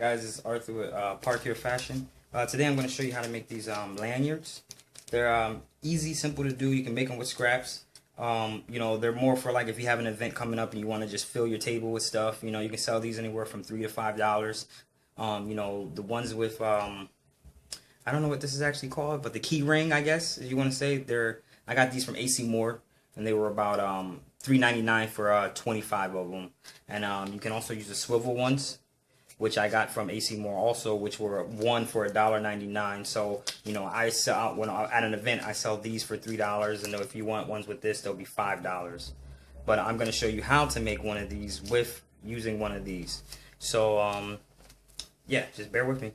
Guys, it's Arthur with Park Your Fashion. Today I'm going to show you how to make these lanyards. They're easy, simple to do. You can make them with scraps. They're more for like if you have an event coming up and you want to just fill your table with stuff. You can sell these anywhere from $3 to $5. The ones with I don't know what this is actually called, but the key ring, I guess, if you want to say, I got these from AC Moore, and they were about $3.99 for 25 of them. And you can also use the swivel ones, which I got from AC Moore also, which were one for $1.99. So I sell when at an event I sell these for $3, and if you want ones with this, they'll be $5. But I'm going to show you how to make one of these with using one of these. So yeah, just bear with me.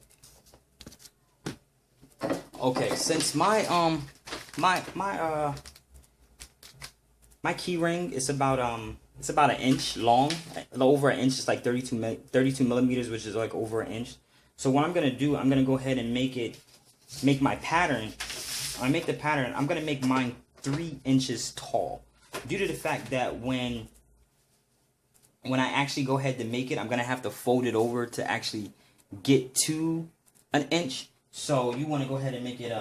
Okay, since my key ring is about an inch long, over an inch. It's like 32 millimeters, which is like over an inch. So what I'm gonna do, I'm gonna go ahead and make my pattern. I make the pattern. I'm gonna make mine 3 inches tall, due to the fact that when I actually go ahead to make it, I'm gonna have to fold it over to actually get to an inch. So you want to go ahead and make it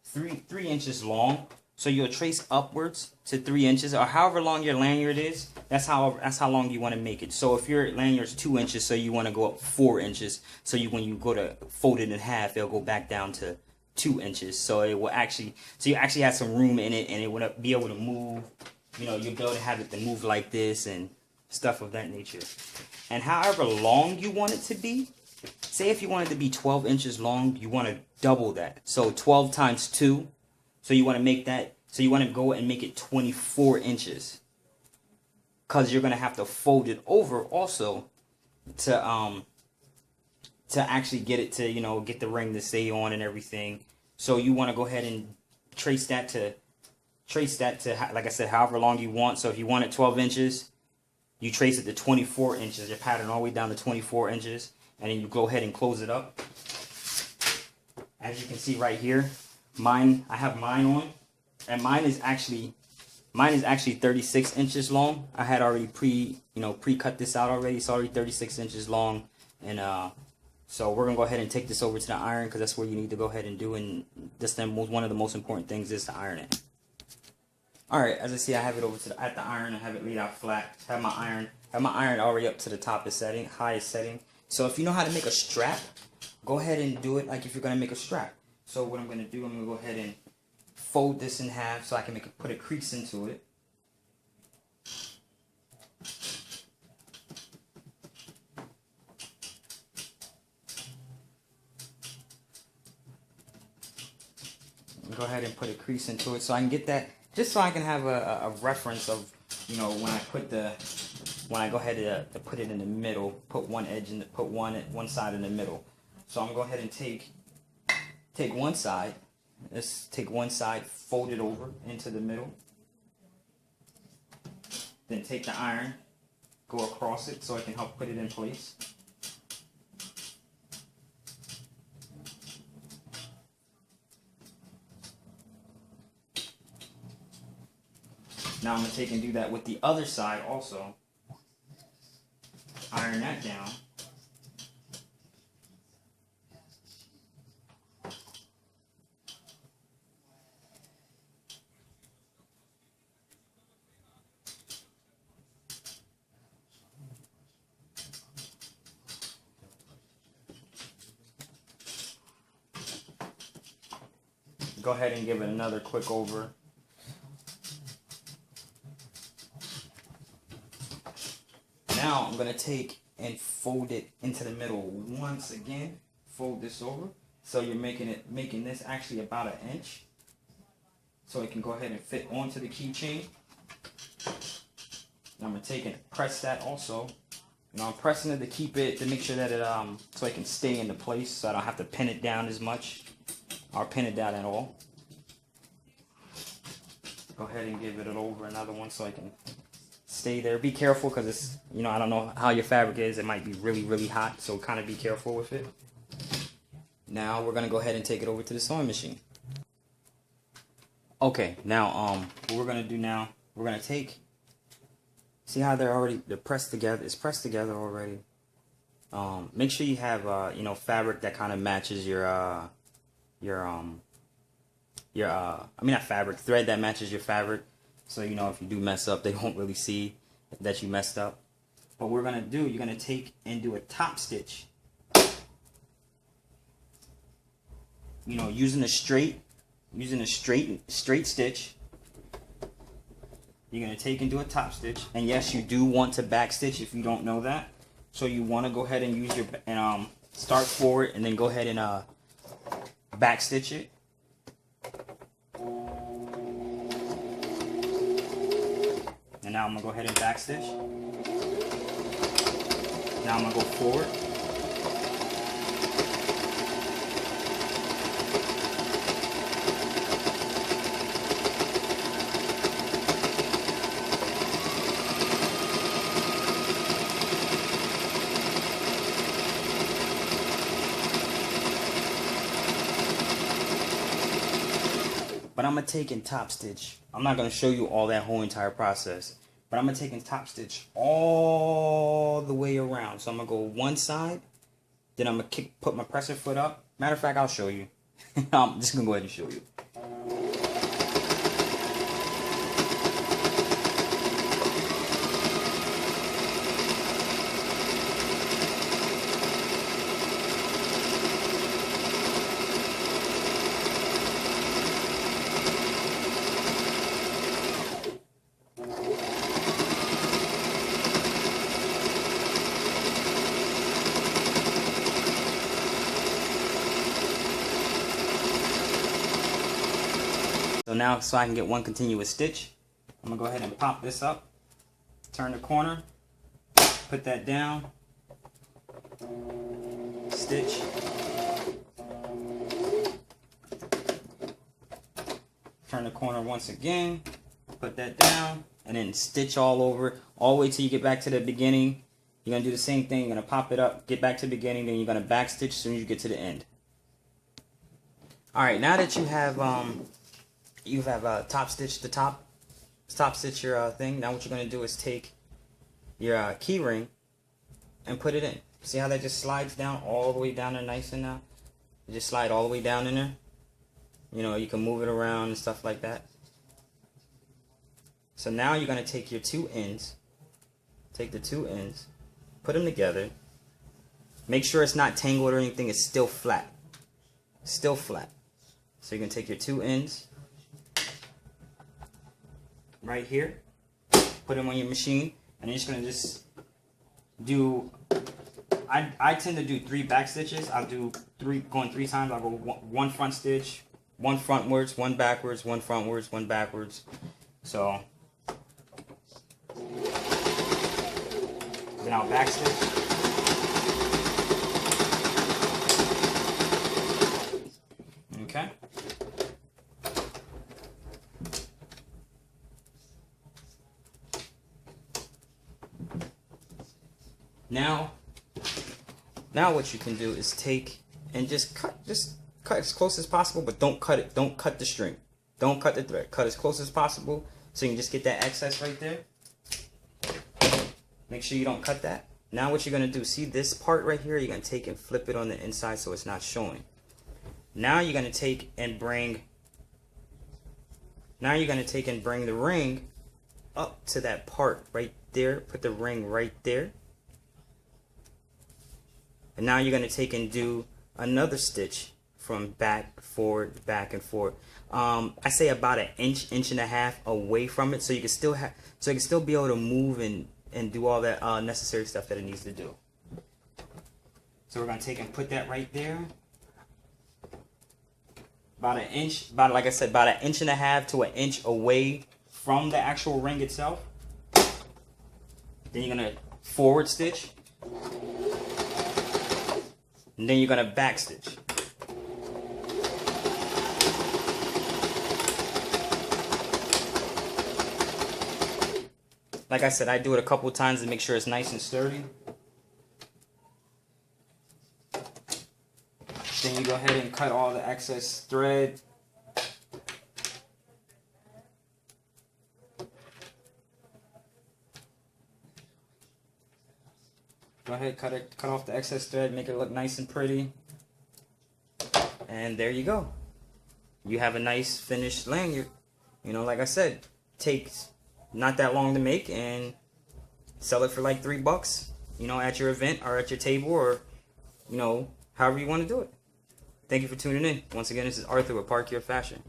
3 inches long. So you'll trace upwards to 3 inches, or however long your lanyard is. That's how long you want to make it. So if your lanyard's 2 inches, so you want to go up 4 inches. So when you go to fold it in half, it'll go back down to 2 inches. So it will actually, you actually have some room in it, and it will be able to move. You'll be able to have it to move like this and stuff of that nature. And however long you want it to be. Say if you want it to be 12 inches long, you want to double that. So 12 times 2. So you want to make that, so you want to go and make it 24 inches. Because you're going to have to fold it over also to actually get it to, get the ring to stay on and everything. So you want to go ahead and trace that to, like I said, however long you want. So if you want it 12 inches, you trace it to 24 inches, your pattern all the way down to 24 inches. And then you go ahead and close it up. As you can see right here, I have mine on, and mine is actually 36 inches long. I had already pre-cut this out already. It's already 36 inches long, and so we're gonna go ahead and take this over to the iron, because that's where you need to go ahead and do. And that's one of the most important things is to iron it. All right, as I see, I have it over at the iron. I have it laid out flat. Have my iron already up to the top of setting, highest setting. So if you know how to make a strap, go ahead and do it like if you're going to make a strap. So what I'm going to do, I'm going to go ahead and fold this in half so I can put a crease into it. Go ahead and put a crease into it so I can get that, just so I can have a reference of, when I go ahead to put it in the middle, put one edge in, put one side in the middle. So I'm gonna go ahead and take one side. Let's take one side, fold it over into the middle. Then take the iron, go across it so I can help put it in place. Now I'm gonna take and do that with the other side also. Iron that down. Go ahead and give it another quick over. Now I'm going to take and fold it into the middle once again. Fold this over. So you're making this actually about an inch. So it can go ahead and fit onto the keychain. I'm going to take and press that also. I'm pressing it to keep it, to make sure that it, so it can stay into place, so I don't have to pin it down as much, or pin it down at all. Go ahead and give it over another one so I can stay there. Be careful, because it's, I don't know how your fabric is. It might be really, really hot, so kind of be careful with it. Now we're going to go ahead and take it over to the sewing machine. Okay, now what we're going to do now, we're going to take, see how they're pressed together. It's pressed together already. make sure you have you know, fabric that kind of matches your I mean, not fabric, thread that matches your fabric, so you know if you do mess up, they won't really see that you messed up. What we're gonna do, you're gonna take and do a top stitch. You know, using a straight stitch. You're gonna take and do a top stitch, and yes, you do want to back stitch if you don't know that. So you want to go ahead and use your start forward and then go ahead and back stitch it. And now I'm gonna go ahead and back stitch. Now I'm gonna go forward. But I'm going to take and top stitch. I'm not going to show you all that whole entire process. But I'm going to take and top stitch all the way around. So I'm going to go one side. Then I'm going to put my presser foot up. Matter of fact, I'll show you. I'm just going to go ahead and show you. So now, so I can get one continuous stitch, I'm going to go ahead and pop this up, turn the corner, put that down, stitch, turn the corner once again, put that down, and then stitch all over, all the way till you get back to the beginning. You're going to do the same thing. You're going to pop it up, get back to the beginning, then you're going to back stitch as soon as you get to the end. Alright, now that you have top stitch the top stitch your thing, now what you're going to do is take your key ring and put it in. See how that just slides down all the way down there nice and now? You just slide all the way down in there. You know, you can move it around and stuff like that. So now you're going to take your two ends, take the two ends, put them together. Make sure it's not tangled or anything, it's still flat. Still flat. So you can take your two ends right here, put them on your machine, and you're just going to do, I tend to do 3 back stitches. I'll do going 3 times. I'll go one front stitch, one frontwards, one backwards, one frontwards, one backwards. So then I'll back stitch. Okay. Now what you can do is take and just cut as close as possible, but don't cut it. Don't cut the string. Don't cut the thread. Cut as close as possible so you can just get that excess right there. Make sure you don't cut that. Now what you're going to do, see this part right here, you're going to take and flip it on the inside so it's not showing. Now you're going to take and bring the ring up to that part right there. Put the ring right there. And now you're going to take and do another stitch from back, forward, back and forth. I say about an inch, inch and a half away from it, so you can still be able to move and do all that necessary stuff that it needs to do. So we're going to take and put that right there. About an inch, like I said, about an inch and a half to an inch away from the actual ring itself. Then you're going to forward stitch. And then you're going to back stitch. Like I said, I do it a couple times to make sure it's nice and sturdy. Then you go ahead and cut all the excess thread. Go ahead, cut off the excess thread, make it look nice and pretty. And there you go. You have a nice finished lanyard. You know, like I said, takes not that long to make, and sell it for like $3, you know, at your event or at your table, or, you know, however you want to do it. Thank you for tuning in. Once again, this is Arthur with Park Your Fashion.